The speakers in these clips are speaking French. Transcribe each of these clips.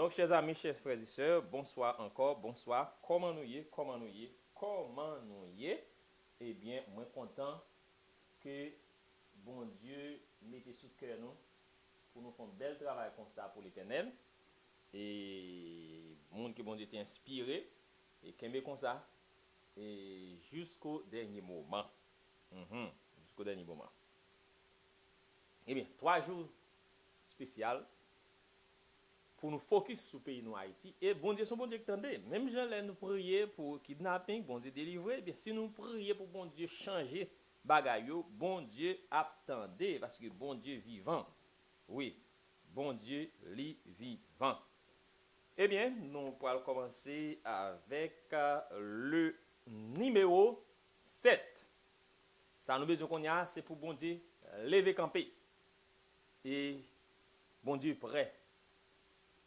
Donc, chers amis, chers frères et sœurs, bonsoir encore, bonsoir. Comment nous y est, comment nous y est, comment nous y est? Eh bien, moi content que bon Dieu mette sous cœur nous pour nous faire un bel travail comme ça pour l'éternel. Et monde que bon Dieu t'a inspiré et qu'aimé comme ça et jusqu'au dernier moment. Jusqu'au dernier moment. Eh bien, 3 jours spéciaux pour nous focus sur le pays de Haïti. Et bon Dieu, son bon Dieu qui tendait. Même gens là nous prier pour kidnapping, bon Dieu délivrer. Eh bien, si nous prions pour bon Dieu changer bagaille, bon Dieu attendait parce que bon Dieu vivant. Oui, bon Dieu li vivant. Eh bien, nous allons commencer avec le numéro 7. Ça nous besoin qu'on y a, c'est pour bon Dieu lever camper. Et bon Dieu prêt.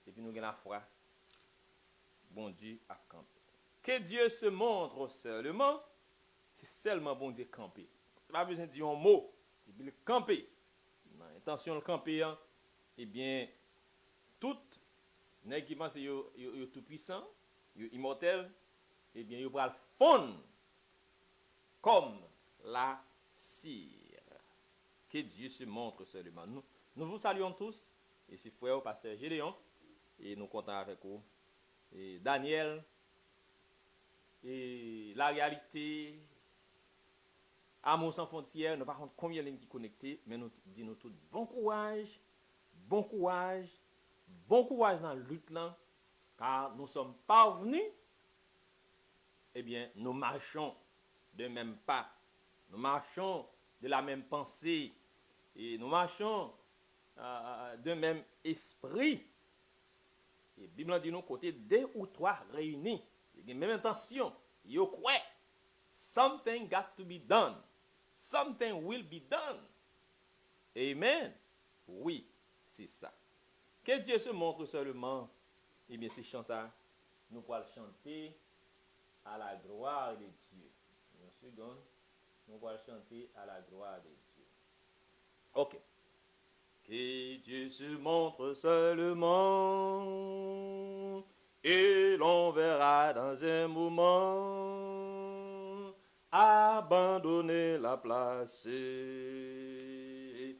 Et puis nous avons la foi. Bon Dieu a campé. Que Dieu se montre seulement, c'est seulement bon Dieu camper. Pas besoin de dire un mot. Il camper. Intention de camper, hein, eh bien, tout nèg qui pense yo tout puissant, yo immortel, eh bien, yo pral fondre comme la cire. Que Dieu se montre seulement. Nous vous saluons tous. Et c'est frère pasteur Gédéon. Et nous comptons avec vous. Et Daniel. Et la réalité. Amour sans frontières. Nous ne savons pas combien de lignes qui connectées. Mais nous disons tout bon courage. Bon courage. Bon courage dans la lutte là. Car nous sommes parvenus. Eh bien, nous marchons de même pas. Nous marchons de la même pensée. Et nous marchons d'un même esprit. Et la Bible dit nous côté 2 ou 3 réunis, il y a même intention, you croit. Something got to be done. Something will be done. Amen. Oui, c'est ça. Que Dieu se montre seulement. Eh bien, ces chants ça, nous pourrons chanter à la gloire de Dieu. Une seconde, nous pourrons chanter à la gloire de Dieu. Ok. Que Dieu se montre seulement, et l'on verra dans un moment abandonner la place. Le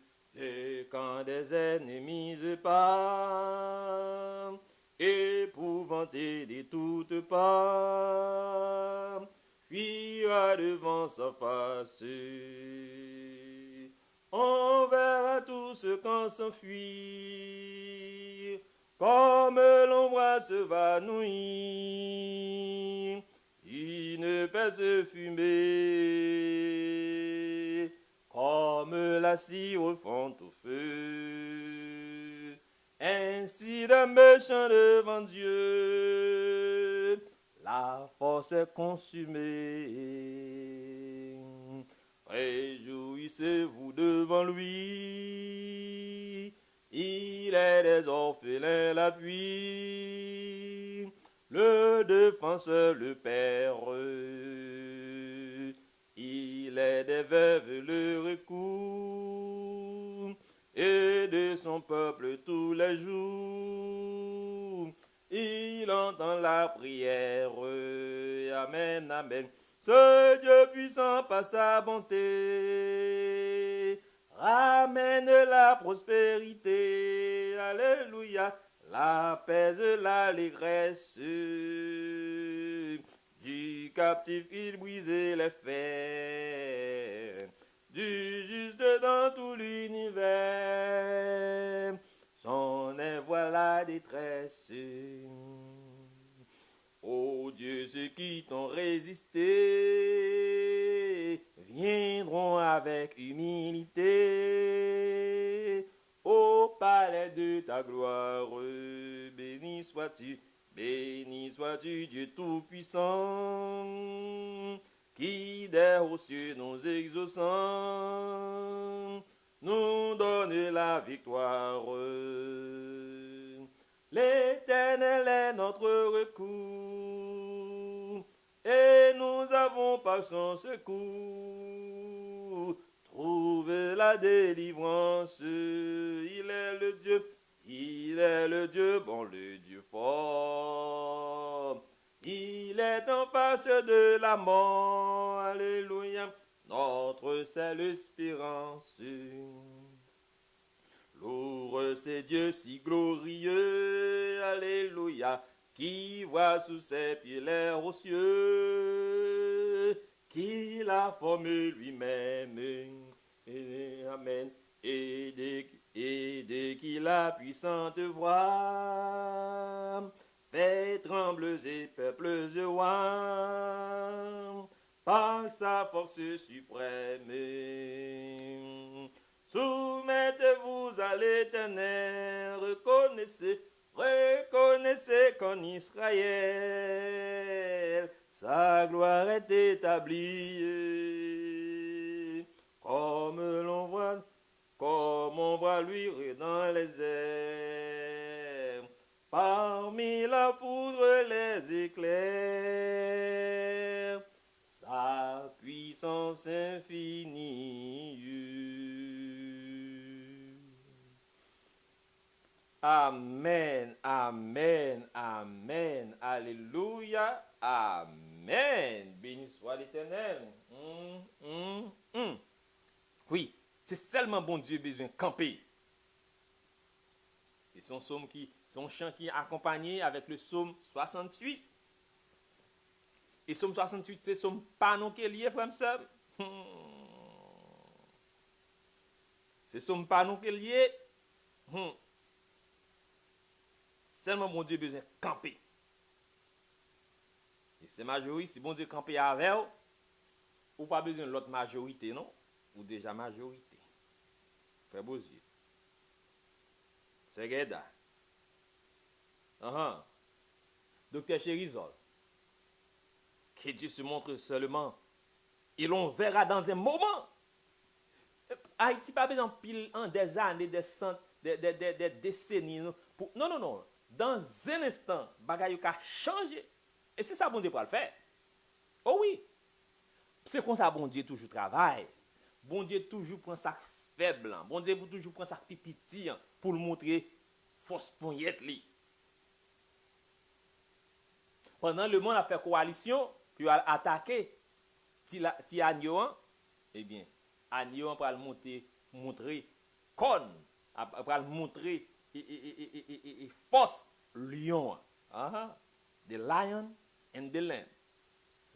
camp des ennemis part, épouvanté de toutes parts, fuira devant sa face. On verra tout ce qu'on s'enfuit, comme l'ombre se va nouiller, une épaisse fumée, comme la cire au fond au feu. Ainsi le méchant devant Dieu, la force est consumée. Réjouissez-vous devant lui, il est des orphelins l'appui, le défenseur le père, il est des veuves le recours, et de son peuple tous les jours, il entend la prière, amen, amen. Ce Dieu puissant par sa bonté ramène la prospérité, alléluia, la paix et l'allégresse. Du captif il brise les fers, du juste dans tout l'univers, son est voilà détresse. Ô Dieu, ceux qui t'ont résisté viendront avec humilité au palais de ta gloire. Béni sois-tu, Dieu Tout-Puissant, qui des hauts cieux nous exauçant, nous donne la victoire. L'Éternel est notre recours, et nous avons par son secours trouvé la délivrance. Il est le Dieu Il est le Dieu bon, le Dieu fort. Il est en face de la mort. Alléluia. Notre seule espérance. Lourd c'est Dieu si glorieux. Alléluia. Qui voit sous ses pieds l'air aux cieux. Qui l'a formé lui-même. Amen. Et dès qu'il a puissante voix, fait trembler les peuples rois, par sa force suprême. Soumettez-vous à l'Éternel, reconnaissez qu'en Israël, sa gloire est établie, comme on voit luire dans les airs, parmi la foudre les éclairs, sa puissance infinie. Amen, amen, amen, alléluia, amen. Béni soit l'Éternel. Oui, c'est seulement bon Dieu besoin de camper. Et c'est un chant qui est accompagné avec le psaume 68. Et psaume 68, c'est psaume pas non qui est lié, frère sœur. C'est psaume pas non qui est lié. Seulement bon Dieu besoin de camper. Et c'est majorité, si bon Dieu camper avec vous, ou pas besoin de l'autre majorité, non? Ou déjà majorité. Frère Bosier. C'est Geda. Docteur Chérizol. Que Dieu se montre seulement. Et l'on verra dans un moment. Haïti pas besoin pile en des années, des décennies. Non, non. Dans un instant, bagay a changé. Et c'est ça bon Dieu pour le faire. Oh oui. C'est comme ça bon Dieu toujours travaille. Bon Dieu toujours prend ça faible. Bon Dieu toujours prend ça petit pour le montrer force poignette li. Pendant le monde a fait coalition, puis a attaqué ti Agneau, eh bien, Agneau pour le montrer con, pour le montrer force lion. The lion and the lamb.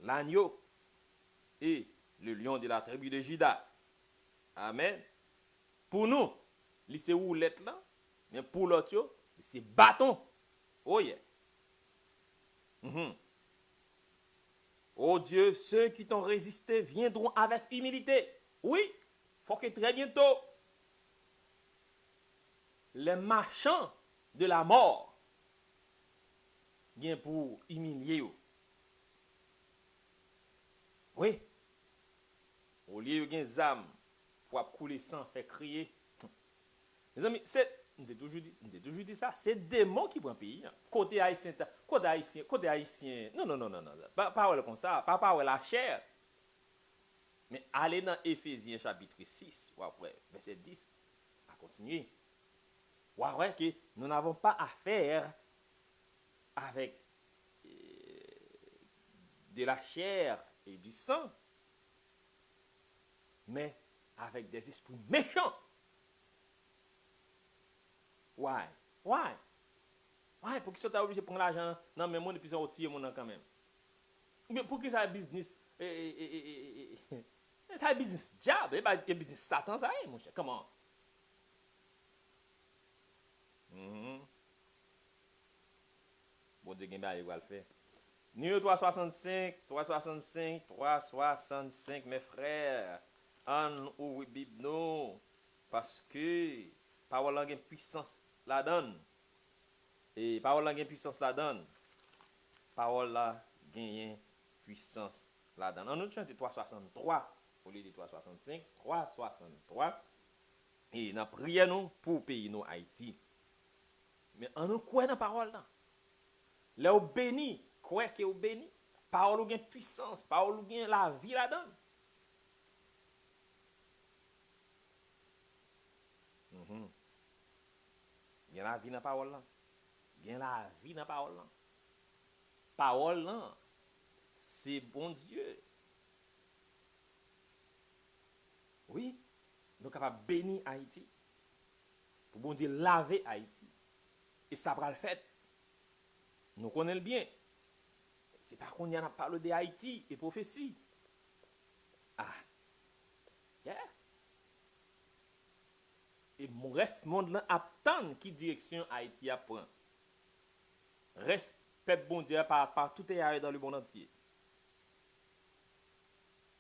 L'agneau et le lion de la tribu de Juda. Amen. Pour nous, c'est roulette là, mais pour l'autre, c'est bâton. Oh yeah. Oh Dieu, ceux qui t'ont résisté viendront avec humilité. Oui, faut que très bientôt, les marchands de la mort viennent pour humilier eux. Oui. Au lieu de des âmes pour couler sang, faire crier. Mes amis, j'ai toujours dit ça, c'est démon qui prend pays. Côté haïtien. Non. Pas comme ça, pas la chair. Mais allez dans Éphésiens chapitre 6, verset 10, à continuer. Ouais, que nous n'avons pas affaire avec de la chair et du sang, mais avec des esprits méchants. Ouais, pour qu'ils soient obligés de prendre l'argent, non, mais moi, depuis ça, on tire mon quand même. Mais pour que ça business, ça business job, et business Satan, ça est, mon cher, comment? Bon Dieu, il va le faire. Numéro 365, mes frères, en ou Bible, non, parce que parole a une puissance la donne. Et parole a une puissance la donne. Parole là gagne puissance la donne. On nous chante 363 au lieu de 365, 363. Et nous prions pour pays nous Haïti. Mais on nous croit dans parole là. Là au béni, croit que au béni. Parole a une puissance, parole a la vie la donne. Gen la vie dans parole là. Gen la vie dans parole là. Parole là, c'est bon Dieu. Oui, nous sommes capables de bénir Haïti. Pour bon Dieu laver Haïti. Et ça va le fait. Nous connaissons bien. C'est pas qu'on y a parlé de Haïti et prophétie. Ah. Yeah. Et mon reste monde là attend qui direction Haïti apprend. Respect bon Dieu par tout et ailleurs dans le monde entier.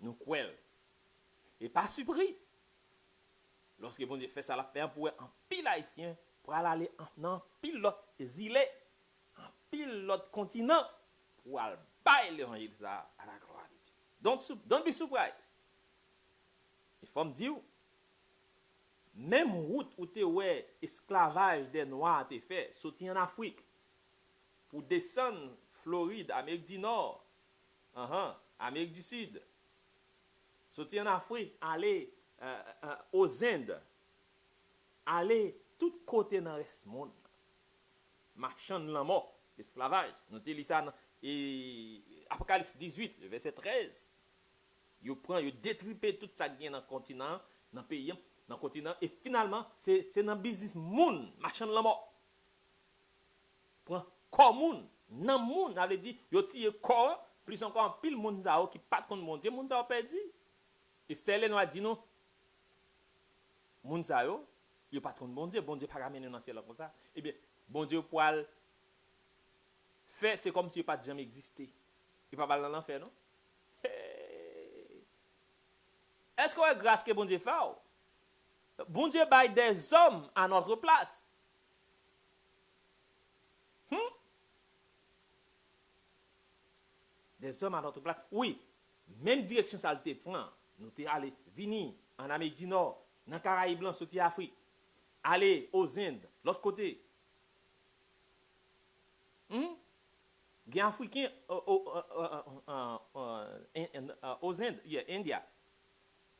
Nous croyons. Et pas surpris. Lorsque bon Dieu fait ça, la fait pour un pile haïtien pour aller en pile l'autre exilé, en pile l'autre continent pour aller bailler l'évangile ça à la gloire de Dieu. Don't be surprised. Il faut me dire, même route où tu ouais esclavage des noirs t'es fait, sorti en Afrique pour descendre Floride, Amérique du Nord, Amérique du Sud, sorti en Afrique, aller aux Indes, aller tout côté dans le monde, marchand de la mort, l'esclavage. Nous te ça dans Apocalypse 18, le verset 13. Yo prend, yo détriper tout ça qui est dans le continent, dans le pays, dans le continent, et finalement, c'est dans le business moun, marchand de la mort. Prend corps moun, nan moun, avait dit, yo tire corps, plus encore en pile moun zao qui pas contre mon Dieu, moun zao perdu. Et celle nous a dit non, moun zao, yo pas contre bon Dieu pas ramener dans le ciel comme ça. Eh bien, bon Dieu pour faire, c'est comme si il pas jamais existé. Il pas dans l'enfer, non? Est-ce qu'on a grâce que bon Dieu fait? Bon Dieu baille des hommes à notre place. Des hommes à notre place. Oui, même direction ça te prend. Nous t'es allé venir en Amérique du Nord, dans les Caraïbes blancs, sortir Afrique, aller aux Indes, l'autre côté. Les Africains aux Indes,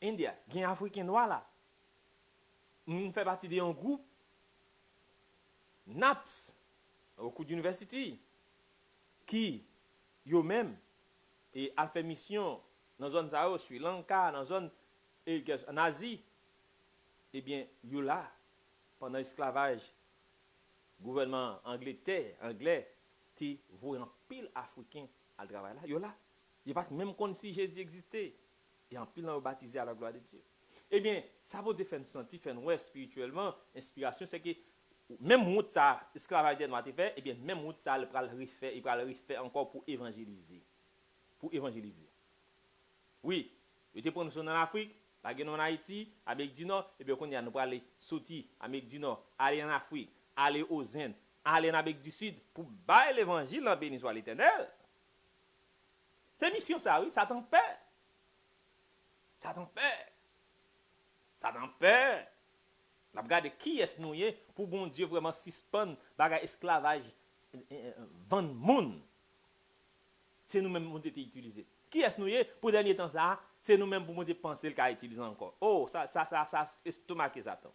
India, les Africains noirs là. On fait partie d'un groupe NAPS au cours d'université qui yo même et a fait mission dans zone Sahara, Sri Lanka, dans zone en Asie. Eh bien, yo là pendant l'esclavage gouvernement anglais ti voyant pile africain à travail là, yo là. Il pas même comme si Jésus existait et en pile là baptisé à la gloire de Dieu. Eh bien, ça veut dire faire sentir, faire ouais spirituellement, inspiration, c'est que même route ça, esclavage des noirs fait, eh bien, même route ça, il va le refaire encore pour évangéliser. Pour évangéliser. Oui, il était pour en Afrique, pas en Haïti, Amérique du Nord, et bien, on y a nous pour aller sortir Amérique du Nord, aller en Afrique, aller aux Indes, aller en Amérique du Sud, pour bailler l'évangile en béni soit l'Éternel. C'est mission ça, oui, ça t'en paie. Ça t'en paie. Ça t'en paie. La regarde qui est-ce nous pour bon Dieu vraiment suspendre bagage esclavage vendre monde. C'est nous-mêmes qui été utilisé. Qui est-ce nous pour dernier temps ça, c'est nous-mêmes pour bon Dieu penser le qu'a utilisé encore. Oh, ça estomaquer ça tant.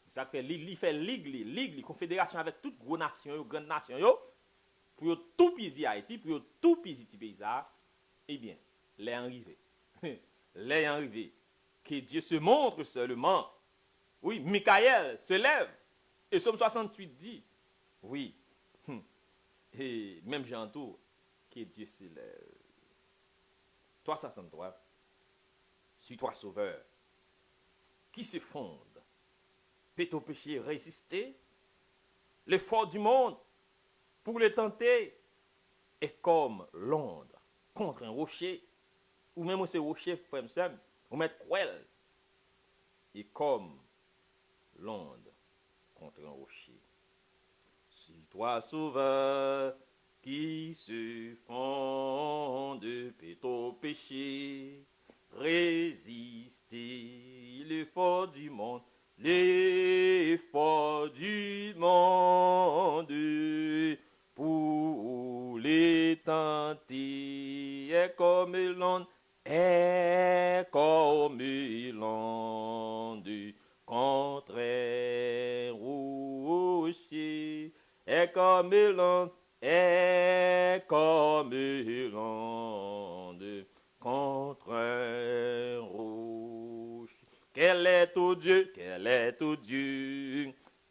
Ça fait ligue confédération avec toutes gros nations, grandes nations pour tout pisi Haïti, pour tout pisi pays ça. Eh bien, les arrivé. Les arrivé. Que Dieu se montre seulement. Oui, Michael se lève. Et Somme 68 dit, oui, et même Jean tout, que Dieu se lève. 363, sur toi sauveur, qui se fonde, peut au péché résister, l'effort du monde pour le tenter est comme l'onde contre un rocher, ou même ce rocher, frère, ou mettre cruel, et comme l'onde contre un rocher. Suis toi sauveur qui se fonde peut au péché, résister l'effort du monde pour les tenter est comme l'onde contre un rocher. est comme l'onde contre un rocher. Quel est, ô Dieu,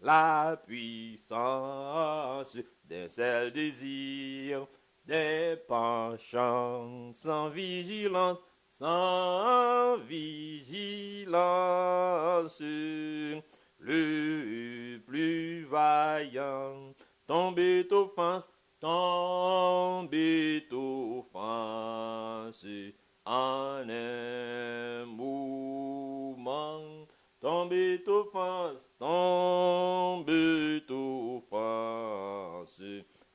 la puissance d'un seul désir, des penchants sans vigilance, le plus vaillant tombe offense en un mouvement, tombe offense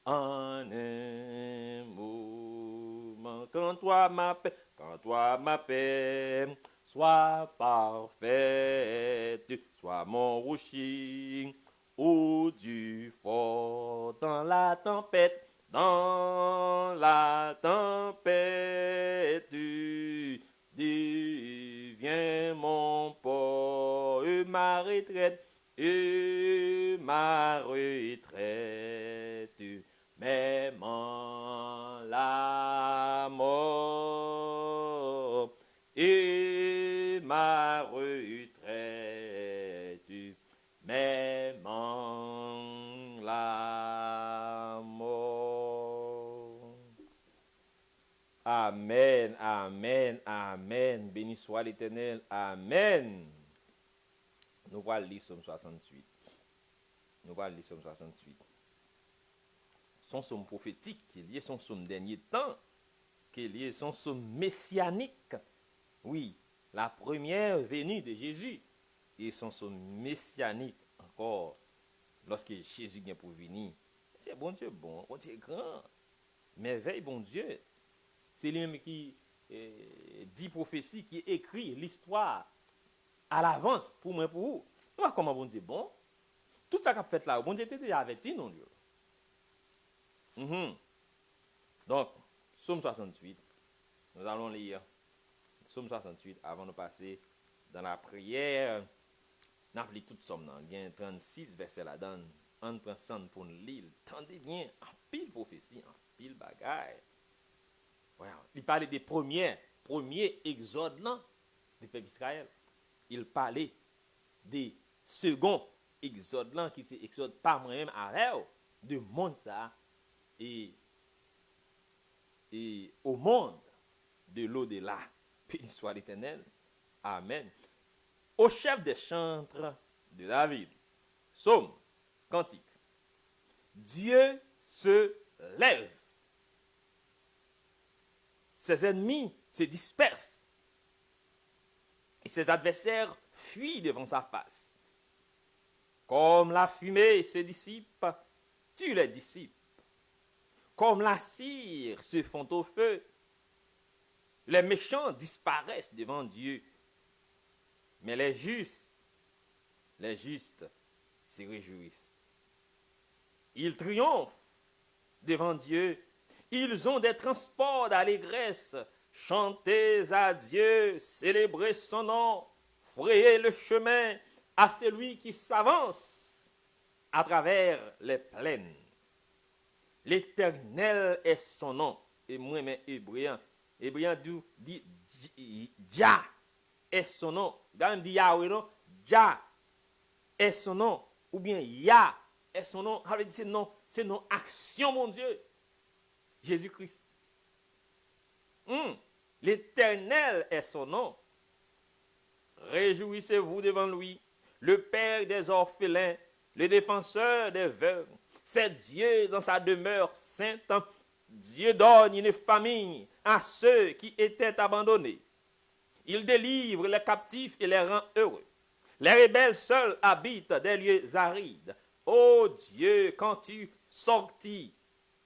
en un mouvement. Quand toi ma paix sois parfaite, sois mon rocher, ô Dieu fort dans la tempête, deviens mon port et ma retraite, même en la mort et ma retraite, même en la mort. Amen, amen, amen. Béni soit l'Éternel, amen. Nous allons lire Somme 68. Son somme prophétique, qui est lié son somme dernier temps, qui est lié son somme messianique. Oui, la première venue de Jésus et son somme messianique encore lorsque Jésus vient pour venir. C'est bon Dieu bon Dieu grand. Merveille bon Dieu. C'est lui-même qui dit prophétie, qui écrit l'histoire à l'avance pour moi pour vous. Voilà comment bon Dieu bon. Tout ça qu'a fait là, bon Dieu était déjà averti non Dieu. Donc, Psaume 68, nous allons lire Psaume 68 avant de passer dans la prière. Nous avons lu toute somme, il y a 36 versets là-dedans. On prend ça pour nous lire. Tendez bien, en pile prophétie, en pile bagaille. Voilà. Il parlait des premiers exodes là du peuple d'Israël. Il parlait des seconds exodes là qui c'est exode pas moi-même avec de monde ça et au monde de l'au-delà. Béni soit l'Éternel. Amen. Au chef des chantres de David. Psaume, cantique. Dieu se lève. Ses ennemis se dispersent. Et ses adversaires fuient devant sa face. Comme la fumée se dissipe, tu les dissipes. Comme la cire se fond au feu, les méchants disparaissent devant Dieu. Mais les justes se réjouissent. Ils triomphent devant Dieu. Ils ont des transports d'allégresse. Chantez à Dieu, célébrez son nom, frayez le chemin à celui qui s'avance à travers les plaines. L'Éternel est son nom. Et moi-même, Hébreu dit Jah est son nom. Dans dit Yahweh, non? Jah est son nom. Ou bien Yah est son nom. C'est non action, mon Dieu. Jésus-Christ. L'Éternel est son nom. Réjouissez-vous devant lui, le Père des orphelins, le défenseur des veuves. C'est Dieu dans sa demeure sainte. Dieu donne une famille à ceux qui étaient abandonnés. Il délivre les captifs et les rend heureux. Les rebelles seuls habitent des lieux arides. Ô Dieu, quand tu sortis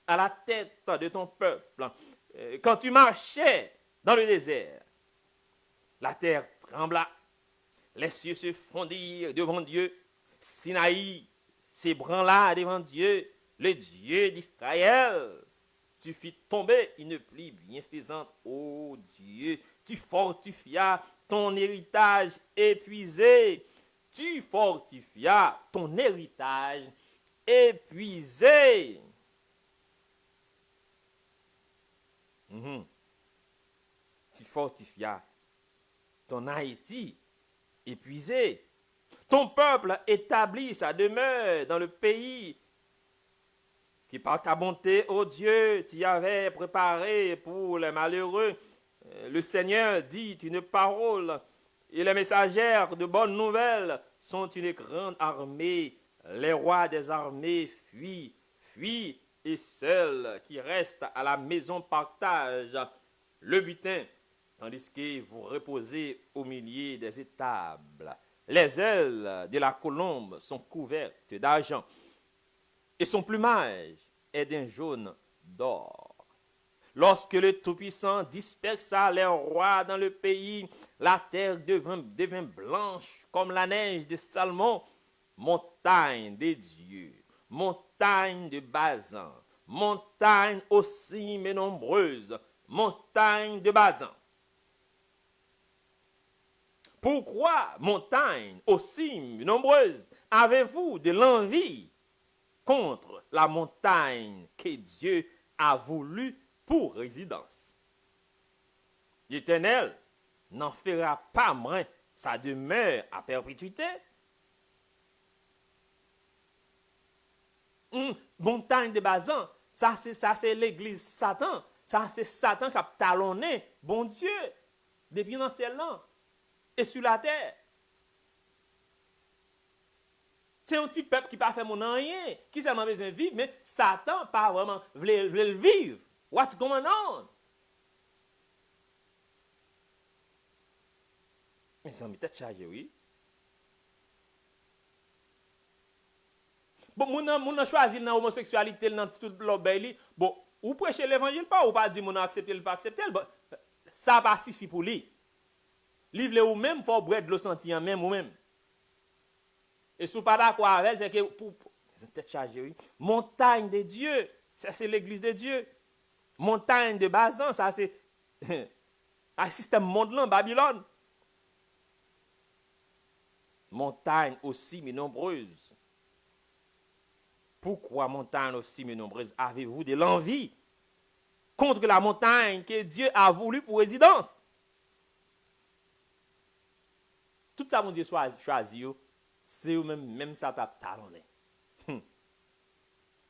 à la tête de ton peuple, quand tu marchais dans le désert, la terre trembla, les cieux se fondirent devant Dieu, Sinaï s'ébranla devant Dieu, le Dieu d'Israël. Tu fis tomber une pluie bienfaisante, ô Dieu, tu fortifias ton héritage épuisé. Tu fortifias ton héritage épuisé. Tu fortifias ton Haïti épuisé. Ton peuple établit sa demeure dans le pays qui par ta bonté, ô Dieu, tu y avais préparé pour les malheureux. Le Seigneur dit une parole et les messagères de bonnes nouvelles sont une grande armée. Les rois des armées fuient, fuient et seuls qui restent à la maison partagent le butin, tandis que vous reposez au milieu des étables. Les ailes de la colombe sont couvertes d'argent et son plumage est d'un jaune d'or. Lorsque le Tout-Puissant dispersa les rois dans le pays, la terre devint blanche comme la neige de Salmon, montagne des dieux, montagne de Bazan, montagne aussi mais nombreuse, montagne de Bazan. Pourquoi, montagne aussi nombreuse, avez-vous de l'envie contre la montagne que Dieu a voulu pour résidence? L'Éternel n'en fera pas moins sa demeure à perpétuité. Montagne de Bazan, ça c'est l'église Satan. Ça c'est Satan qui a talonné bon Dieu depuis dans le ciel là et sur la terre. C'est un petit peuple qui n'a pas fait mon rien, qui seulement besoin de vivre, mais Satan pas vraiment voulait le vivre. What's going on? Mais ça m'est chargé, oui. Bon, mon a choisi l'homosexualité dans toute l'obéi. Bon, ou prêcher l'évangile pas, ou pas dire mon accepter le pas accepter. Bon, ça pas suffit pour lui. Livre ou même, faut boire de l'eau senti en même ou même. Et si vous pas d'accord avec, c'est que pour tête chargée, oui. Montagne de Dieu, ça c'est l'église de Dieu. Montagne de Bazan, ça c'est un système mondial, Babylone. Montagne aussi mais nombreuse. Pourquoi montagne aussi mais nombreuse avez-vous de l'envie contre la montagne que Dieu a voulu pour résidence? Tout ça, mon Dieu, choisi, c'est même ça t'a talonné.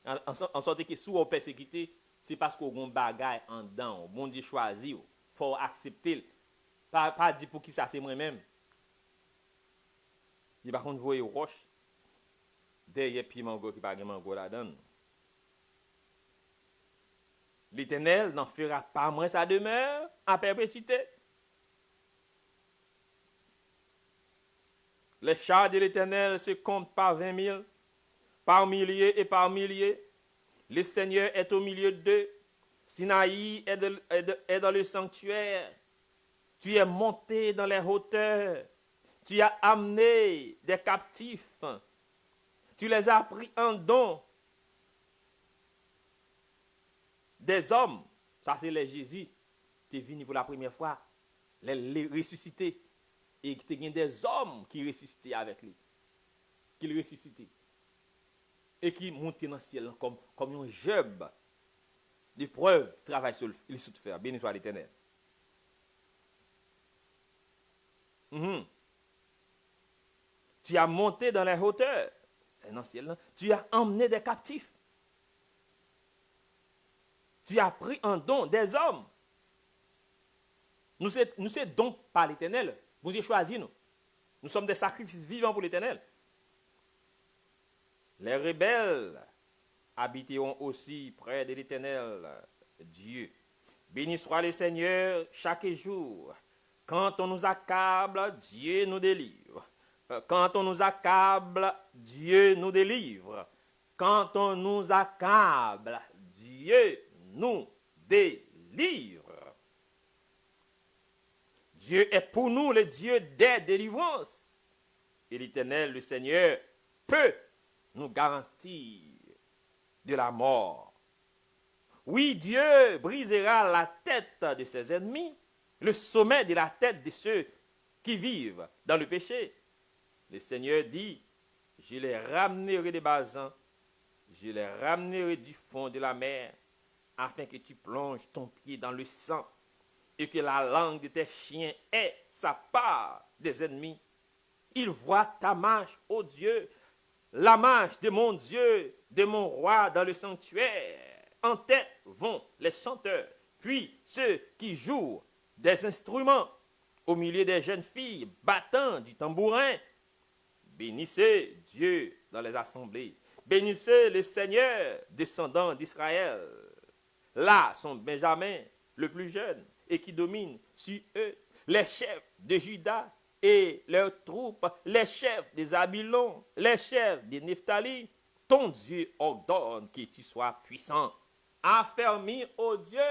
En sorte que si vous persécuté, c'est parce qu'on a un bagage en dedans. Mon Dieu choisi, il faut accepter. Pas dire pour qui ça c'est moi-même. Il par contre voyer roche derrière pied mango qui pas mango là-dedans. L'Éternel n'en fera pas moins sa demeure à perpétuité. Les chars de l'Éternel se comptent par 20 000, par milliers et par milliers. Le Seigneur est au milieu d'eux. Sinaï est dans le sanctuaire. Tu es monté dans les hauteurs. Tu as amené des captifs. Tu les as pris en don. Des hommes, ça c'est les Jésus, tu es venu pour la première fois, les ressuscités. Et il y a des hommes qui ressuscitaient avec lui. Qui le ressuscitaient. Et qui montaient dans le ciel comme un Job. Des preuves, travail sur le sous-fer. Béni soit l'Éternel. Tu as monté dans les hauteurs. C'est dans le ciel. Tu as emmené des captifs. Tu as pris en don des hommes. Nous sommes donc par l'Éternel. Vous avez choisi nous. Nous sommes des sacrifices vivants pour l'Éternel. Les rebelles habiteront aussi près de l'Éternel Dieu. Béni soit le Seigneur chaque jour. Quand on nous accable, Dieu nous délivre. Quand on nous accable, Dieu nous délivre. Quand on nous accable, Dieu nous délivre. Dieu est pour nous le Dieu des délivrances. Et l'Éternel, le Seigneur, peut nous garantir de la mort. Oui, Dieu brisera la tête de ses ennemis, le sommet de la tête de ceux qui vivent dans le péché. Le Seigneur dit, je les ramènerai des Bazans Je les ramenerai du fond de la mer, afin que tu plonges ton pied dans le sang, et que la langue de tes chiens ait sa part des ennemis. Ils voient ta marche, ô Dieu, la marche de mon Dieu, de mon roi dans le sanctuaire. En tête vont les chanteurs, puis ceux qui jouent des instruments, au milieu des jeunes filles battant du tambourin. Bénissez Dieu dans les assemblées. Bénissez le Seigneur, descendant d'Israël. Là sont Benjamin, le plus jeune, et qui domine sur eux, les chefs de Juda et leurs troupes, les chefs des Zabylon, les chefs des Nephtali. Ton Dieu ordonne que tu sois puissant. Affermis, ô Dieu,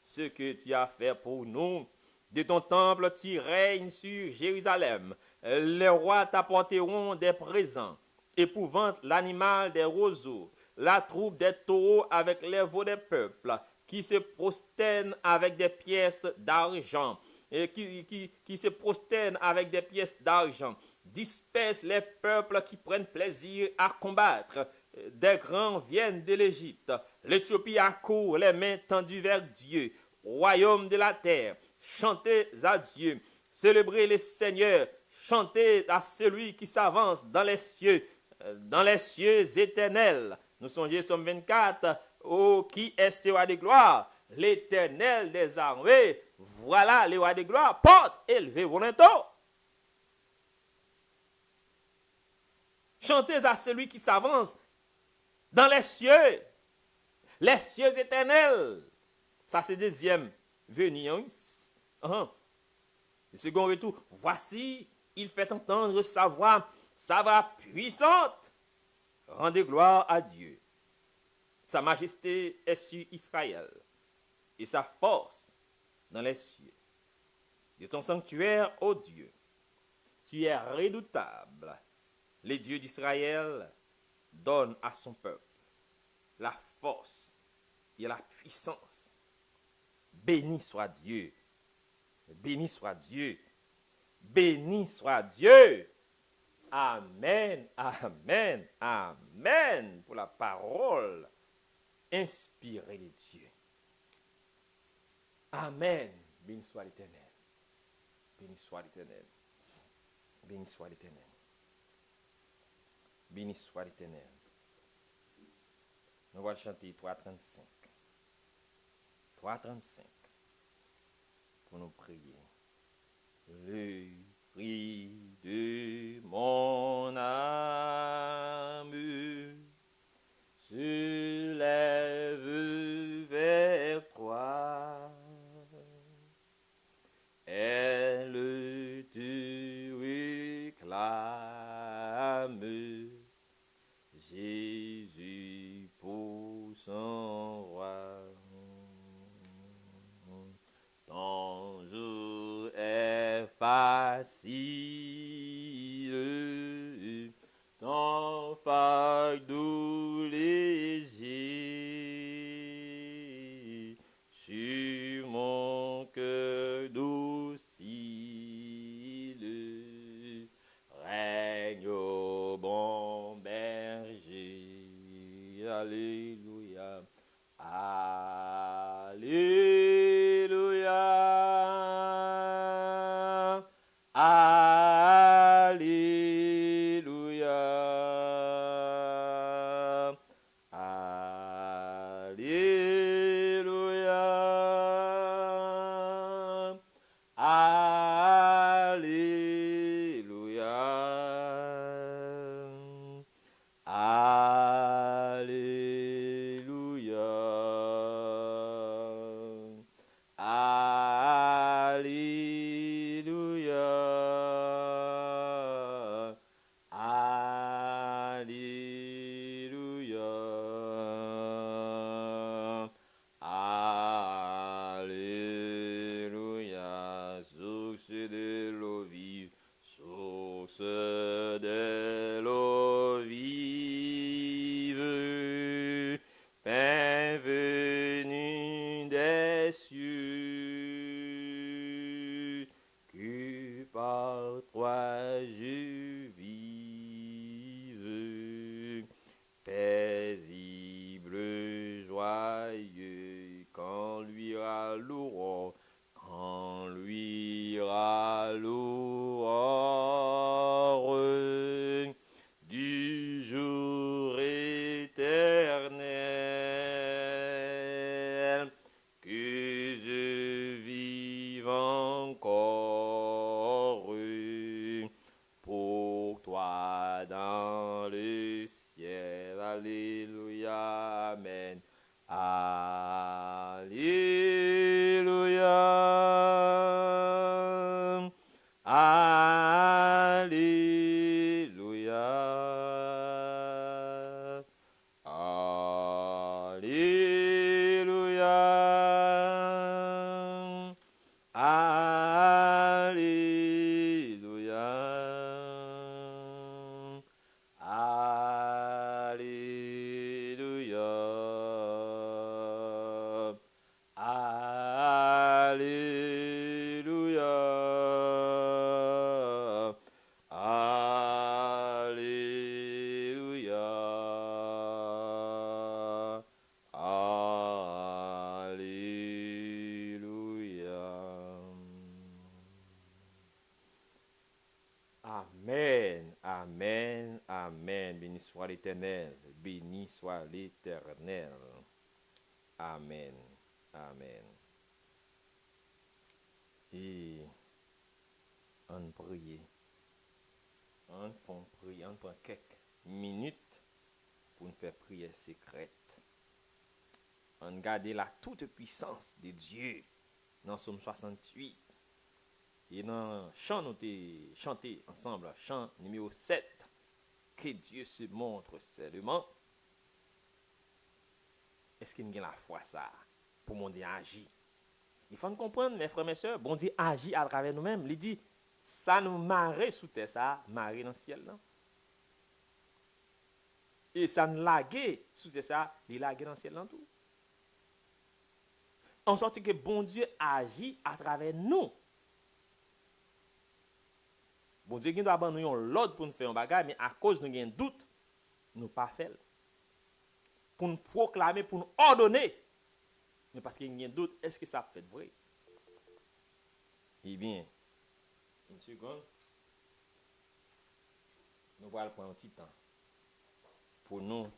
ce que tu as fait pour nous. De ton temple, tu règnes sur Jérusalem. Les rois t'apporteront des présents. Épouvante l'animal des roseaux, la troupe des taureaux avec les veaux des peuples, qui se prosternent avec des pièces d'argent, et qui se prosternent avec des pièces d'argent. Disperse les peuples qui prennent plaisir à combattre. Des grands viennent de l'Égypte. L'Éthiopie accourt les mains tendues vers Dieu. Royaume de la terre, chantez à Dieu. Célébrez le Seigneur. Chantez à celui qui s'avance dans les cieux éternels. Nous songeons Somme 24. Oh, qui est ce roi de gloire? L'Éternel des armées. Voilà le roi de gloire. Porte élevez vos linteaux. Chantez à celui qui s'avance dans les cieux éternels. Ça, c'est deuxième venue. Le second retour. Voici, il fait entendre sa voix puissante. Rendez gloire à Dieu. Sa majesté est sur Israël et sa force dans les cieux. De ton sanctuaire, ô Dieu, tu es redoutable. Les dieux d'Israël donnent à son peuple la force et la puissance. Béni soit Dieu. Béni soit Dieu. Béni soit Dieu. Amen, amen, amen pour la parole inspirée de Dieu. Amen. Béni soit l'Éternel. Béni soit l'Éternel. Béni soit l'Éternel. Béni soit l'Éternel. Nous allons chanter 335. 335. Pour nous prier. Le cri de mon âme se lève vers toi. Elle te réclame, Jésus pour son roi. Ton jour est facile, ton fardeau léger, sur mon cœur docile, règne au bon berger. Alléluia. Alléluia. Alléluia. Alléluia. Alléluia. Source de l'eau vive, source de l'eau vive, pain venu des cieux, que par toi je vive, paisible dans le ciel. Alléluia, Amen. Alléluia. Alléluia. Alléluia. Alléluia. Alléluia. Alléluia. Alléluia. Alléluia. Amen, amen, amen. Béni soit l'Éternel. Béni soit l'Éternel. Amen, amen. Et on prie. On fait prier, on prend quelques minutes pour nous faire prière secrète. On garde la toute puissance de Dieu dans Psaume 68. Et dans le chant, nous avons chanté ensemble, chant numéro 7, que Dieu se montre seulement. Est-ce qu'il y a la foi ça pour mon Dieu agir? Il faut nous comprendre, mes frères et mes sœurs, bon Dieu agit à travers nous-mêmes. Il dit, ça nous marre sous terre, ça marre dans le ciel. Non? Et ça nous lague sous terre, ça, il lague dans le ciel. Non, tout. En sorte que bon Dieu agit à travers nous. Bon Dieu qui doit nous l'ordre pour nous faire un bagage, mais à cause de nous un doute, nous pas faire. Pour nous proclamer, pour nous ordonner. Mais parce qu'il y a un doute, est-ce que ça fait vrai? Eh bien, une seconde. Nous allons prendre un petit temps pour nous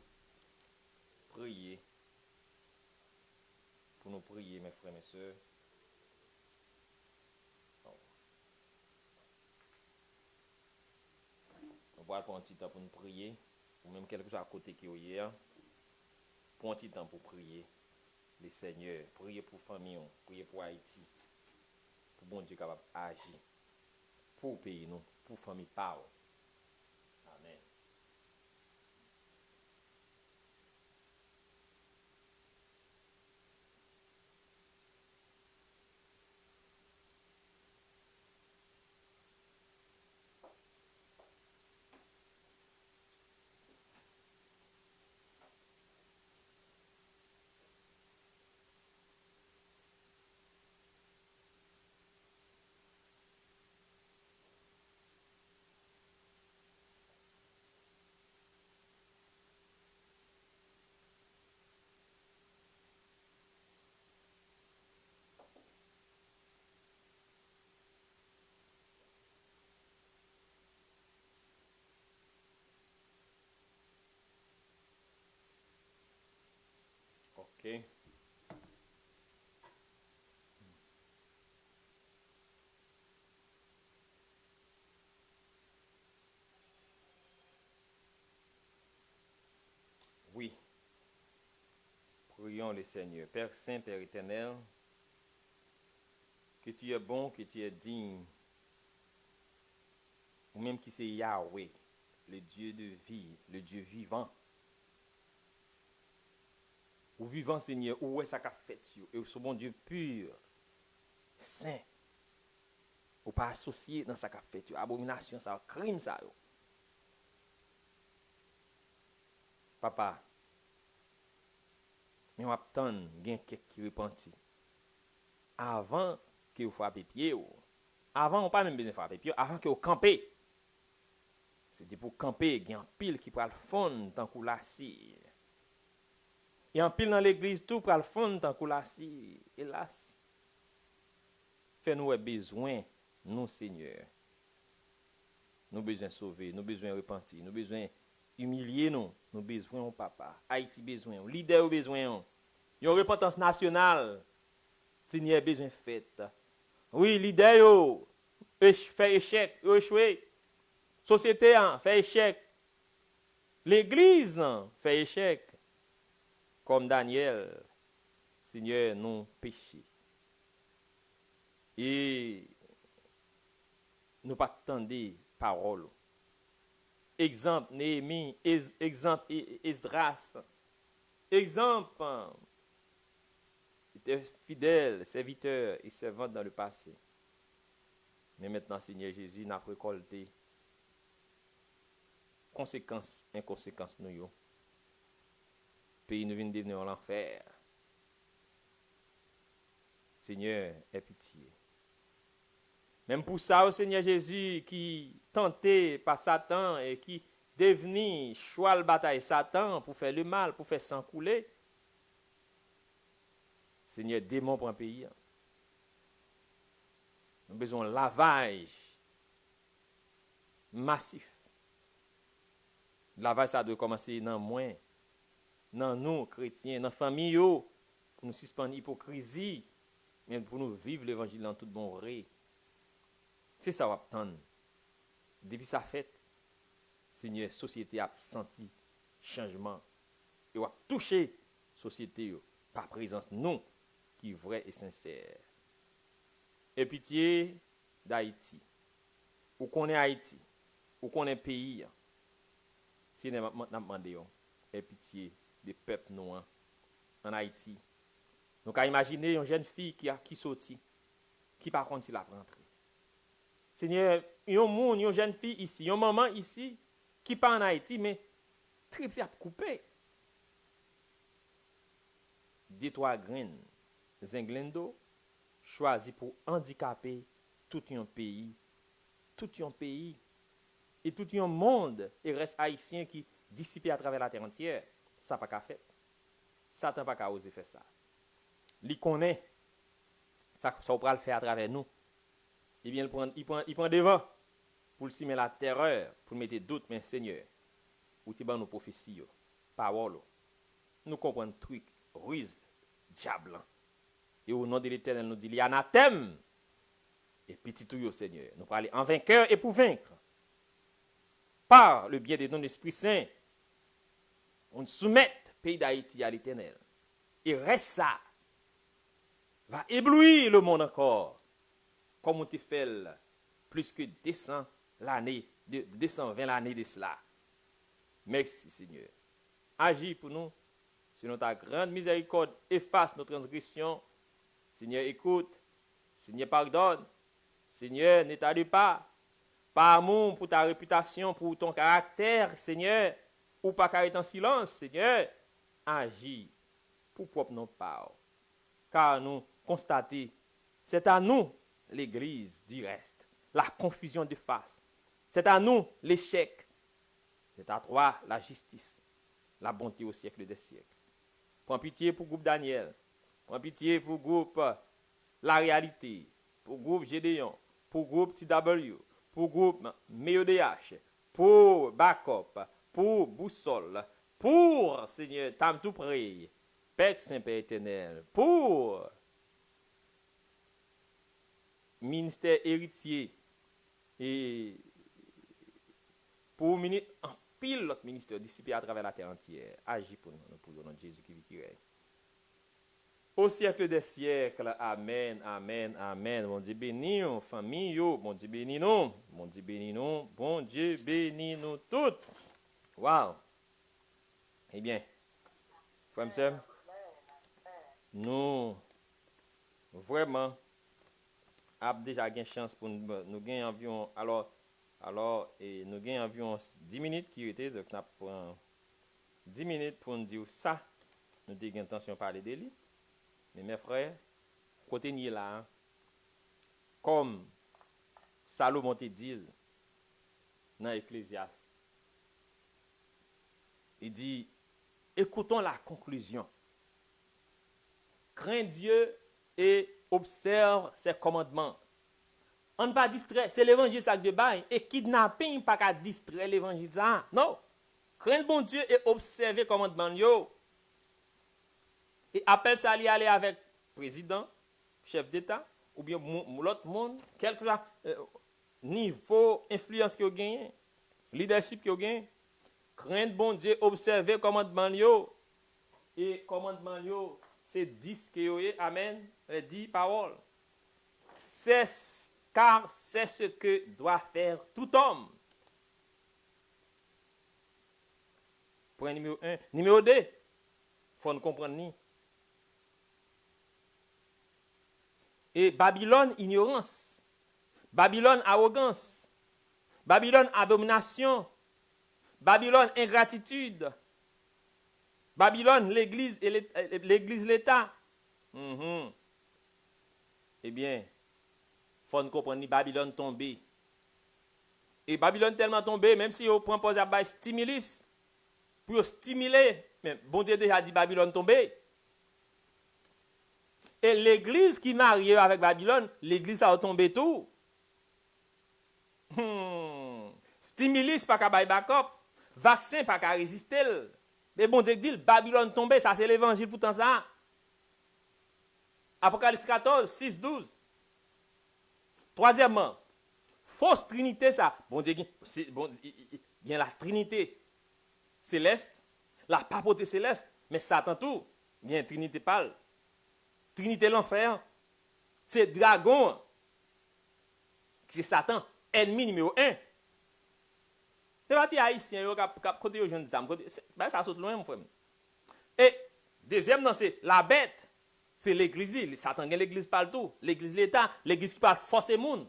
prier. Pour nous prier, mes frères et mes sœurs. Nous allons prendre un petit temps pour nous prier. Ou même quelque chose à côté qui est hier. Prends un petit temps pour prier. Les seigneurs, priez pour famille, priez pour Haïti, pour bon Dieu capable d'agir, pour pays nous, pour famille parle. Amen. Ok. Oui. Prions le Seigneur. Père Saint, Père éternel, que tu es bon, que tu es digne, ou même qui c'est Yahweh, le Dieu de vie, le Dieu vivant. Ou vivant, Seigneur, où est-ce qu'a fait, et ce bon Dieu pur, saint, ou pas associé dans sa qu'a fait, abomination, ça, crime, ça. Papa, mais on attend gen quelqu'un qui repentit. Avant que vous frappez pied, avant on pas même besoin de frapper pied, avant que vous campez. C'était pour camper, il y a un pile qui prend le fond tant que la cire. Il y a un pile dans l'église tout prend le fond tant que la cire. Hélas. Fais-nous besoin, nous Seigneur. Nous besoin sauver, nous besoin repentir, nous besoin humilier nous besoin papa. Haïti besoin, leader besoin. Une repentance nationale. Seigneur besoin fait. Oui, leader yo fait échec, yo échoué. Société fait échec. L'église nan, fait échec. Comme Daniel, Seigneur, nous péché. Et nous pas attendre parole. Exemple, Néhémie, exemple, Esdras. Exemple, était fidèle, serviteur et servante dans le passé. Mais maintenant, Seigneur Jésus, n'a récolté conséquences, inconséquences nous yo. Pays nous vient devenir l'enfer. Seigneur, aie pitié. Même pour ça, au Seigneur Jésus, qui tenté par Satan et qui devenu choix le bataille Satan pour faire le mal, pour faire sang couler. Seigneur, démon pour un pays. Nous avons besoin de lavage massif. Lavage, ça doit commencer dans moi, dans nous, chrétiens, dans la famille, pour nous suspendre l'hypocrisie, mais pour nous vivre l'évangile dans toute bon vrai. C'est ça qu'on attend. Depuis sa fête, Seigneur, la société a senti changement. Et a touché la société par présence nous, qui est vrai et sincère. Et pitié d'Haïti. Ou qu'on est Haïti, ou qu'on est pays, si nous avons demandé, et pitié des peuples noirs en Haïti. Donc, à imaginer une jeune fille qui sortit, qui par contre, il a rentré. Seigneur, il y a un monde, une jeune fille ici, une maman ici, qui part en Haïti, mais triple a coupé. Des trois graines, Zinglendo, choisi pour handicaper tout un pays, et tout un monde, et reste haïtien qui dissipé à travers la terre entière. Ça pas qu'à faire. Satan pas qu'à oser faire ça. Il connaît, ça va le faire à travers nous. Eh bien, il prend devant pour le simer la terreur, pour mettre doute, mais Seigneur, ou tu ban nos prophéties, paroles, nous comprenons truc, ruse, diable. Et au nom de l'Éternel, nous dit, il y a anathème. Et petit tout, Seigneur, nous parlons en vainqueur et pour vaincre. Par le biais de notre Esprit Saint, on soumet le pays d'Haïti à l'Éternel. Et reste ça, va éblouir le monde encore. Comme on te fait plus que 200 l'année, 220 l'année de cela. Merci Seigneur. Agis pour nous, selon ta grande miséricorde, efface nos transgressions. Seigneur, écoute. Seigneur, pardonne. Seigneur, ne tarde pas. Par amour pour ta réputation, pour ton caractère, Seigneur, ou pas carré en silence, Seigneur. Agis pour propre nos pas. Car nous constatons, c'est à nous l'Église du reste, la confusion de face. C'est à nous l'échec. C'est à toi la justice, la bonté au siècle des siècles. Prends pitié pour le groupe Daniel. Prends pitié pour le groupe La Réalité, pour le groupe Gédéon, pour le groupe TW, pour le groupe MEODH, pour Backup, pour Boussole, pour Seigneur Tam tout près, Père Saint-Père éternel, pour ministère héritier et pour en pile l'autre ministère dissipé à travers la terre entière. Agis pour nous, pour le nom de Jésus qui vit qui règne. Au siècle des siècles, amen, amen, amen. Mon Dieu béni nous, famille, mon Dieu béni nous, mon Dieu béni nous, bon Dieu béni nous toutes. Wow. Eh bien, frère Msem, nous, vraiment, avons déjà une chance pour nous gagner environ, et nous gagnons environ 10 minutes qui étaient, donc nous avons 10 minutes pour nous dire ça, nous avons intention de parler de lui. Mais mes frères, côté ni là, comme Salomon te dit dans Ecclésiaste, il dit, écoutons la conclusion. Crains Dieu et observe ses commandements. On ne pas distraire, c'est l'évangile ça de bail et kidnapping pas qu'à distraire l'évangile ça. Non. Crains bon Dieu et observe les commandements yo. Et appelle ça aller avec président, chef d'État ou bien l'autre monde, quel que soit niveau influence que vous gagnez, leadership que vous gagnez. Craindre bon Dieu, observer commandement yo. Et commandement yo, c'est 10 que yo est, amen, les 10 paroles. Car c'est ce que doit faire tout homme. Point numéro 1. Numéro 2, il faut nous comprendre ni. Et Babylone, ignorance. Babylone, arrogance. Babylone, abomination. Babylone, ingratitude. Babylone, l'église et l'État. Eh bien, il faut nous comprendre ni Babylone tombée. Et Babylone tellement tombée, même si on prend pause à stimulus, pour stimuler, mais bon Dieu déjà dit Babylone tombée. Et l'église qui marie avec Babylone, l'église a tombé tout. Stimulus pas qu'à bailler backup, vaccin pas qu'à résister. Mais bon Dieu dit Babylone tombée, ça c'est l'évangile pourtant ça. Apocalypse 14, 6, 12. Troisièmement, fausse trinité ça. Bon Dieu, il y a la trinité céleste, la papauté céleste, mais Satan tout, il y a une trinité pâle. Trinité l'enfer, c'est dragon, c'est Satan, ennemi numéro 1. C'est pas haïtien, côté aux jeunes dames, ça saute loin, mon frère. Et deuxième, c'est la bête, c'est l'église. Satan gagne l'église partout, l'église l'État, l'église qui parle forcer monde,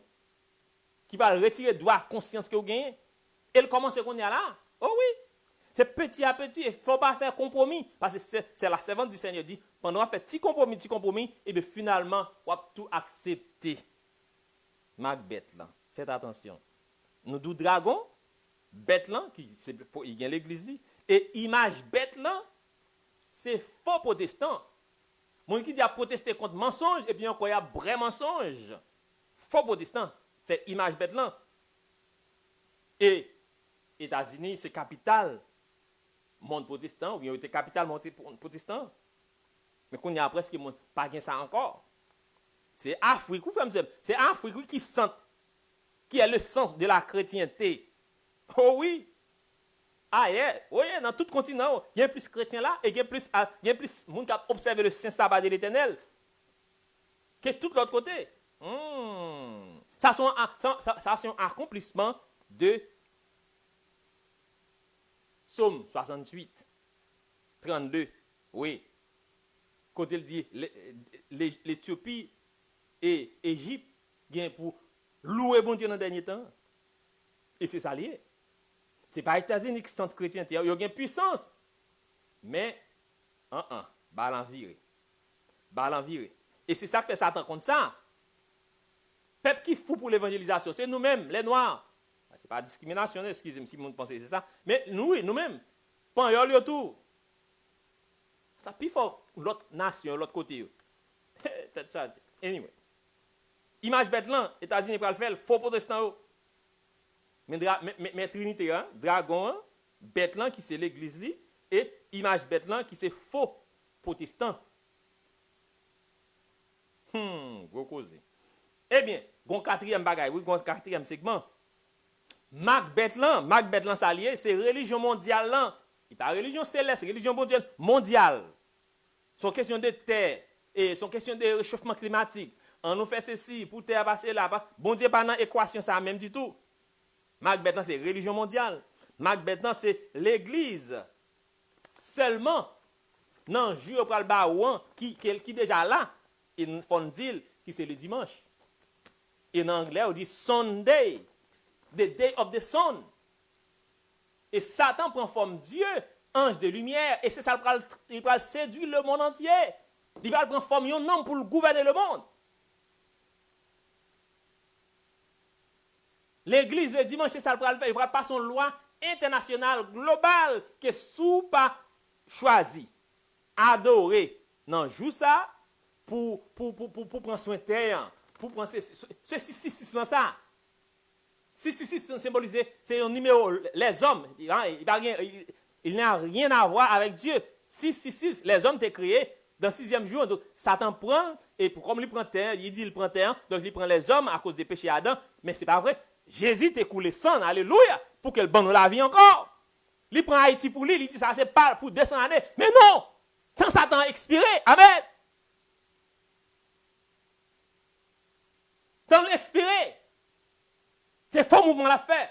qui parle retirer droit, conscience que vous gagnez. Et le comment c'est qu'on est là? Oh oui. C'est petit à petit, il ne faut pas faire compromis. Parce que c'est la servante du Seigneur dit, pendant qu'on fait petit compromis, et bien finalement, on va tout accepter. Macbeth là, faites attention. Nous deux dragons, bête là, il y a l'église, et image bête là, c'est faux protestant. Mon qui dit à protester contre mensonge, et bien encore il y a vrai mensonge. Faux protestant, fait image bête là. Et États-Unis, c'est capital. Monde protestant, ou bien était capital monde protestant. Mais qu'on y a presque pas gain ça encore. C'est Afrique, c'est Afrique qui sent, qui est le sens de la chrétienté. Oh oui. Ah yeah, oui, dans tout continent, il y a plus de chrétiens là, et il y a plus de monde qui a observé le saint sabbat de l'Éternel que tout l'autre côté. Ça c'est un accomplissement de Psaume 68, 32, oui. Quand il dit l'Éthiopie et l'Égypte viennent pour louer bon Dieu dans le dernier temps. Et c'est ça lié. Ce n'est pas les États-Unis qui sont chrétiens, il y a une puissance. Mais, balan viré. Et c'est ça que fait Satan contre ça. Peuple qui fout pour l'évangélisation, c'est nous-mêmes, les Noirs. Ce n'est pas discrimination, excusez-moi si vous pensez que c'est ça. Mais nous-mêmes, pas un tout. Ça plus fort l'autre nation, l'autre côté. Anyway. Image bête là, États-Unis pour le faire, faux protestant. Mais Trinité, dragon, bête là qui c'est l'église li, et image bête là qui c'est faux protestant. Gros cause. Eh bien, gon quatrième bagaille, oui, gon quatrième segment. Macbeth là, ça lié, c'est religion mondiale là. Il pas religion céleste, c'est religion mondiale. Son question de terre et son question de réchauffement climatique. On nous fait ceci pour terre passer là, bon Dieu pas dans équation ça même du tout. Macbeth là c'est religion mondiale. Macbeth là c'est l'église. Seulement non, jour pral ba ouan qui déjà là, il font dire qui c'est le dimanche. Et en anglais on dit Sunday. The day of the sun. Et Satan prend forme Dieu, ange de lumière, et c'est ça il va séduire le monde entier. Il va prendre forme un homme pour gouverner le monde. L'église le dimanche, c'est ça il va passer une loi internationale, globale, que sous pas choisi, adoré. Non, joue ça pour prendre soin de terre, pour prendre ceci dans ça. Si, symbolisé, c'est un numéro, les hommes, il n'a rien à voir avec Dieu. 6, les hommes étaient créés dans le 6e jour. Donc, Satan prend, et comme il prend terre, il dit il prend terre, donc il prend les hommes à cause des péchés d'Adam. Mais ce n'est pas vrai. Jésus t'a coulé sang, alléluia, pour qu'elle bonne la vie encore. Il prend Haïti pour lui, il dit ça, c'est pas pour 200 années. Mais non! Quand ça t'a expiré, amen! Dans l'expiré, c'est faux mouvement la fait.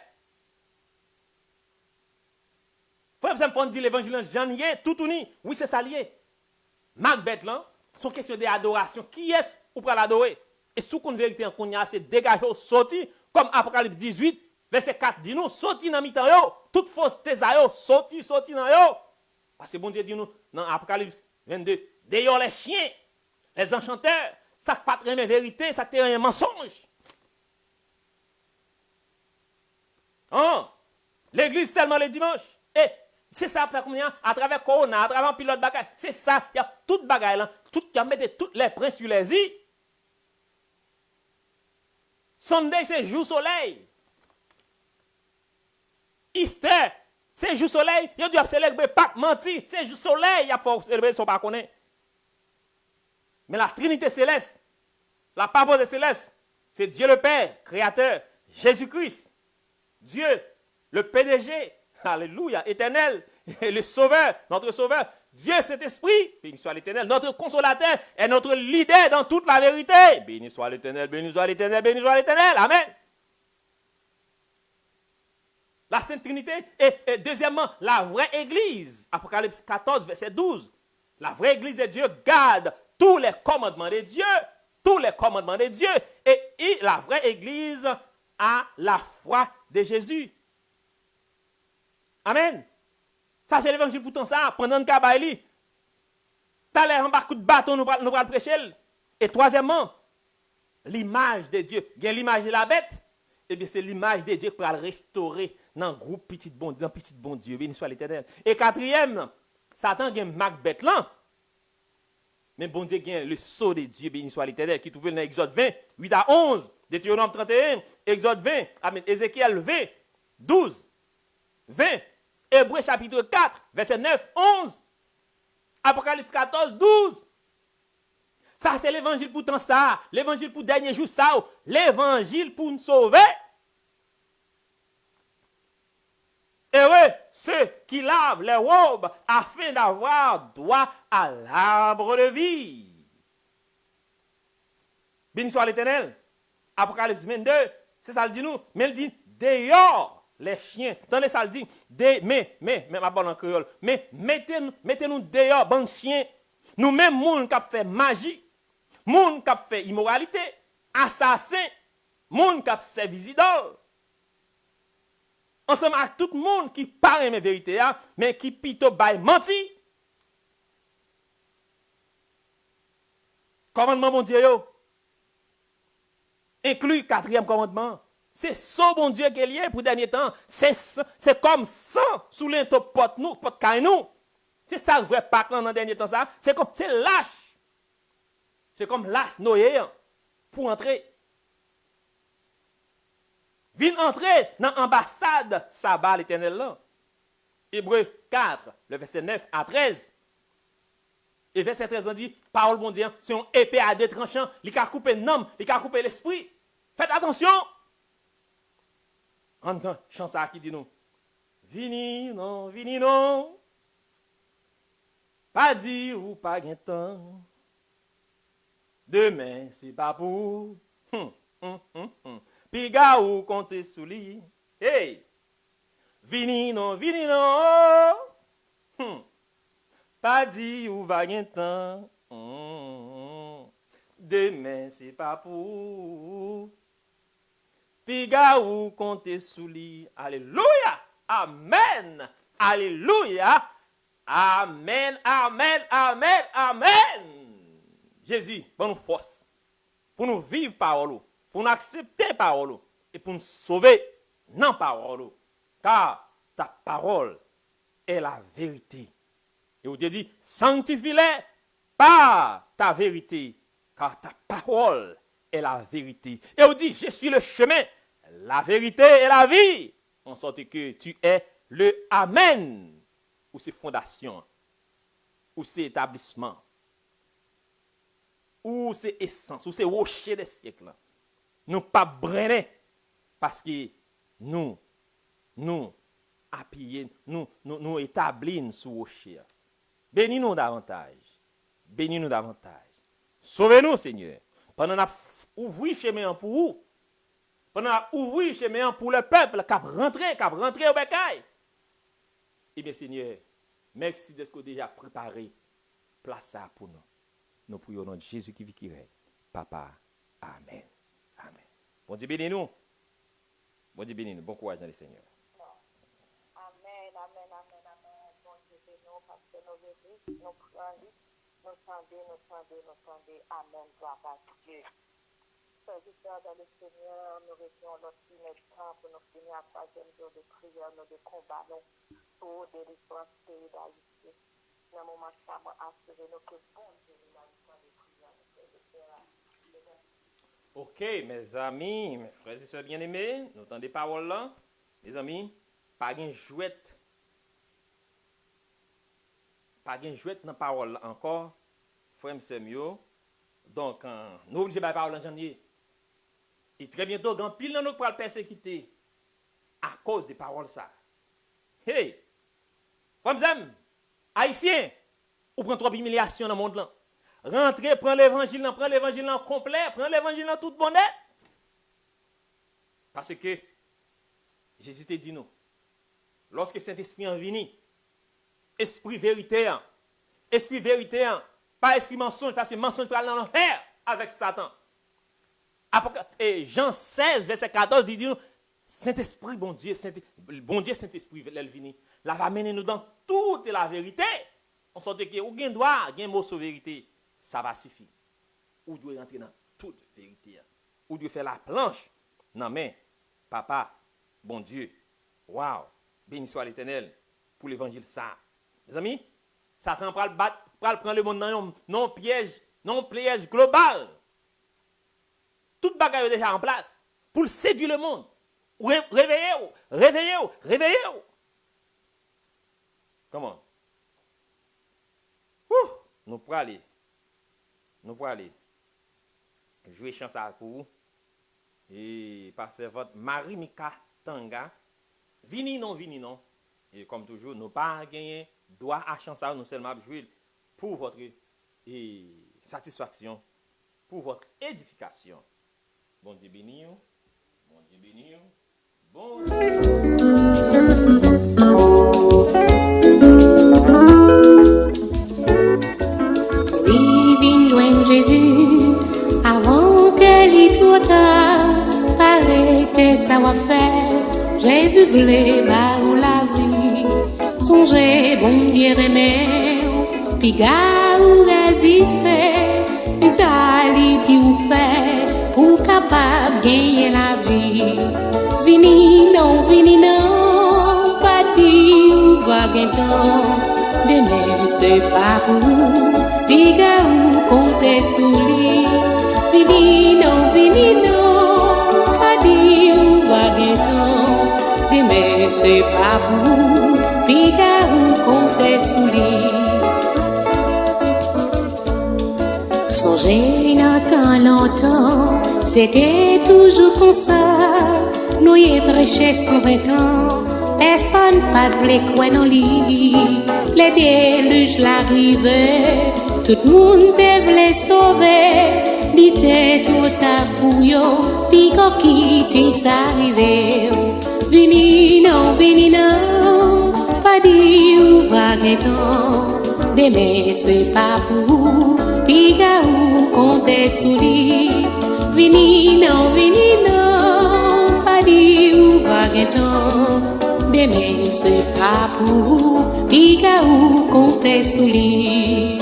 Frère, ça me fait dire l'évangile en janvier, tout uni. Oui, c'est ça lié. Macbeth, là, son question d'adoration. Qui est-ce pour l'adorer? Et sous qu'on vérité, qu'on y a, c'est dégagé, sorti, comme Apocalypse 18, verset 4 dit nous, sorti dans mi-temps, toute fausse tésa, sorti dans yo. Parce que bon Dieu dit nous, dans Apocalypse 22, d'ailleurs les chiens, les enchanteurs, ça pas très bien vérité, ça te un mensonge. Hein? L'église seulement le dimanche. Et c'est ça, à travers Corona, à travers pilote bagaille. C'est ça, il y a toute bagaille là, tout qui a mis toutes les princes sur les îles. Sunday, c'est jour soleil. Easter, c'est jour soleil. Il y a célébrer Pâques, menti. C'est jour soleil, il y a pour célébrer son pas connaître. Mais la Trinité céleste, la parole céleste, c'est Dieu le Père, Créateur, Jésus-Christ, Dieu, le PDG, alléluia, éternel, le Sauveur, notre Sauveur, Dieu, cet esprit, béni soit l'Éternel, notre consolateur et notre leader dans toute la vérité. Béni soit l'Éternel, béni soit l'Éternel, béni soit l'Éternel. Amen. La Sainte Trinité et deuxièmement, la vraie Église. Apocalypse 14, verset 12. La vraie Église de Dieu garde tous les commandements de Dieu. Tous les commandements de Dieu. Et la vraie Église a la foi de Jésus. Amen. Ça, c'est l'évangile pourtant ça. Pendant le cabaye, t'as l'air en bas coup de bâton, nous allons prêcher. Et troisièmement, l'image de Dieu. Il y a l'image de la bête. Eh bien, c'est l'image de Dieu pour le restaurer dans le groupe petit bon Dieu. Béni soit l'Éternel. Et quatrième, Satan a Macbeth là. Mais bon Dieu a le sceau de Dieu, béni soit l'Éternel, qui trouve dans Exode 20, 8 à 11, Deutéronome 31, Exode 20, amen, Ézéchiel 20, 12, 20, Hébreux chapitre 4, verset 9, 11, Apocalypse 14, 12. Ça, c'est l'évangile pour tant ça. L'évangile pour dernier jour ça. L'évangile pour nous sauver. Heureux ceux qui lavent les robes afin d'avoir droit à l'arbre de vie. Béni soit l'Éternel. Apocalypse 22, c'est ça le dit nous. Mais il dit, dehors les chiens. Attendez, ça le dit, mais, ma bonne en créole, mais mettez-nous dehors, bon chien. Nous-mêmes, moun qui fait magie, moun qui fait immoralité, assassin, moun qui fait visiteur. Ensemble avec tout le monde qui parle mes vérités, mais qui plutôt baille menti. Commandement, mon Dieu, inclut quatrième commandement. C'est ça, bon Dieu, qui est lié pour le dernier temps. C'est comme ça, sous l'into pot nous, pot nous. C'est ça le vrai Pâques dans le dernier temps, ça. C'est lâche. C'est comme lâche, Noé, pour entrer. Viens entrer dans l'ambassade sabbat l'éternel là. Hébreux 4, le verset 9 à 13. Et verset 13 on dit, parole bon Dieu, c'est une épée à deux tranchants, il a coupé l'âme, il a coupé l'esprit. Faites attention. En temps, chant ça qui dit nous. Vini non. Pas dire ou pas gain temps. Demain, c'est pas pour. Piga ou compter sous lui. Hey! Vini non. Pas dit ou va gain temps. Demain, c'est pas pour. Piga ou compter sous lui. Alléluia! Amen! Alléluia! Amen! Jésus, bonne nous force. Pour nous vivre parole, pour nous accepter parole et pour nous sauver non parole. Car ta parole est la vérité. Et vous dit, sanctifie-les par ta vérité, car ta parole est la vérité. Et vous dit, je suis le chemin, la vérité et la vie. En sorte que tu es le Amen, ou c'est fondation, ou c'est établissement, ou c'est essence, ou c'est rocher des siècles. Nous pas brûler parce que nous appuyer, nous établir sous rocher. Bénis-nous davantage. Bénis-nous davantage. Sauvez-nous, Seigneur. Pendant qu'on ouvert chemin pour vous. Pendant qu'on ouvert chemin pour le peuple qui a rentré au bécail. Eh bien, Seigneur, merci de ce que vous déjà préparé. Place ça pour nous. Nous prions au nom de Jésus qui vit, qui règne. Papa, amen. Amen. Bon Dieu bénis-nous. Bon Dieu bénis-nous. Bon courage dans le Seigneur. Amen, amen, amen, amen. Bon Dieu bénis-nous parce que nous vivons, nous prenons, nous tendons. Amen, gloire à Dieu. Serviteurs dans le Seigneur, nous revenons notre premier temps pour nous finir à troisième jour de prière, nous de combat, nous pour délivrance pays d'Haïti. Dans un moment, ça m'a assuré nous que bon Dieu nous a besoin de prière, Ok, mes amis, mes frères et sœurs bien-aimés, nous entendez paroles là, mes amis, pas de jouette. Pas de jouette dans parole là encore, frère et sœurs mieux. Donc, nous obligés de parler en janvier. Et très bientôt, grand pile nous pour le persécuter à cause des paroles ça. Hey, frères haïtiens, ou prend trop humiliation dans le monde là. Rentrez, prends l'évangile complet, prends l'évangile dans toute bonne. Parce que Jésus te dit nous, lorsque Saint-Esprit en vini, esprit vérité, pas esprit mensonge, parce que mensonge pour aller dans l'enfer avec Satan. Et Jean 16, verset 14, dit nous, Saint-Esprit, bon Dieu, Saint-Esprit, elle vini, la va mener nous dans toute la vérité. On sentait que, ou bien droit, bien mot sur vérité, ça va suffire. Ou doit rentrer dans toute vérité. Ou doit faire la planche. Non mais, papa, bon Dieu, waouh, béni soit l'Éternel pour l'évangile ça. Mes amis, Satan pral prendre le monde dans non piège global. Toute bagaille est déjà en place pour séduire le monde. Réveillez-vous. Comment? Nous pourrons aller jouer chance à pour vous. Et passer votre Marie-Mika Tanga. Vini non. Et comme toujours, nous pas gagner droit à chance à nous seulement jouer pour votre satisfaction, pour votre édification. Bon Dieu béni. Bon Oui, vin joindre Jésus avant que l'y trop tard. Arrêtez ça va faire. Jésus voulait barou la vie. Songez, bon Dieu remet. Piga ou résister. Puis ça l'y dit ou fait. Pour capable gagner la vie. Vini non, pas dit ou va gagner. Demain c'est pas pour Piga ou compter sous lui. Vini non, pas dit ou va gagner. Demain c'est pas pour Piga ou compter sous lui. Songez dans longtemps, c'était toujours comme ça. Nous y prêché 120 ans, personne pas de voulait quoi dans lit. Les déluges l'arrivaient, tout le monde te voulait sauver. Dit tout à bouillon, puis quand quitte ça arrivait. Vini non, pas dit ou va guettant. Demain c'est pas pour Piga ou compter sous lui. Vini non, pas dit ou va guettant. Demain c'est pas pour Piga ou compter sous lui.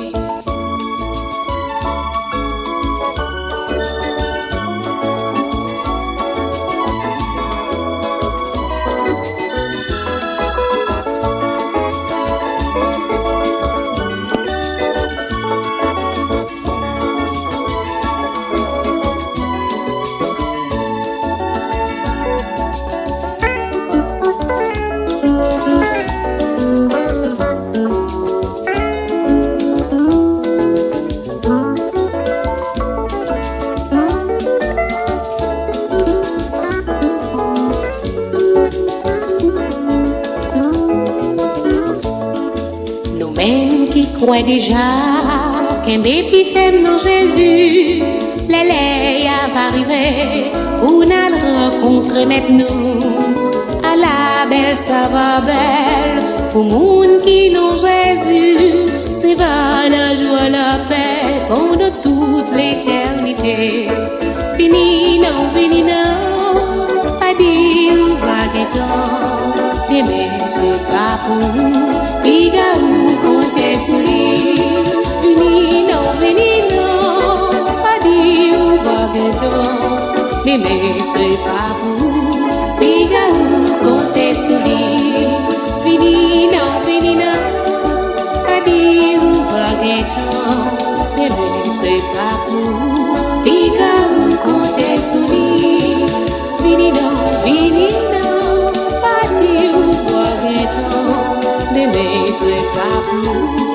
Ouais déjà, qu'un bébé fait non Jésus, l'élève va arriver, pour nous rencontrer maintenant. À la belle, ça va belle, pour moun qui non Jésus, c'est va la joie, la paix, pendant toute l'éternité. Fini non, pas dire vaguetant, mais c'est pas pour vous, piga ou compter sur lui. Fini non, pas dire vaguetant, mais c'est pas pour vous, piga ou compter sur lui. Fini non, pas dire vaguetant, mais c'est pas pour vous, piga ou compter sur lui. Fini non, pas dire vaguetant, mais c'est pas pour vous.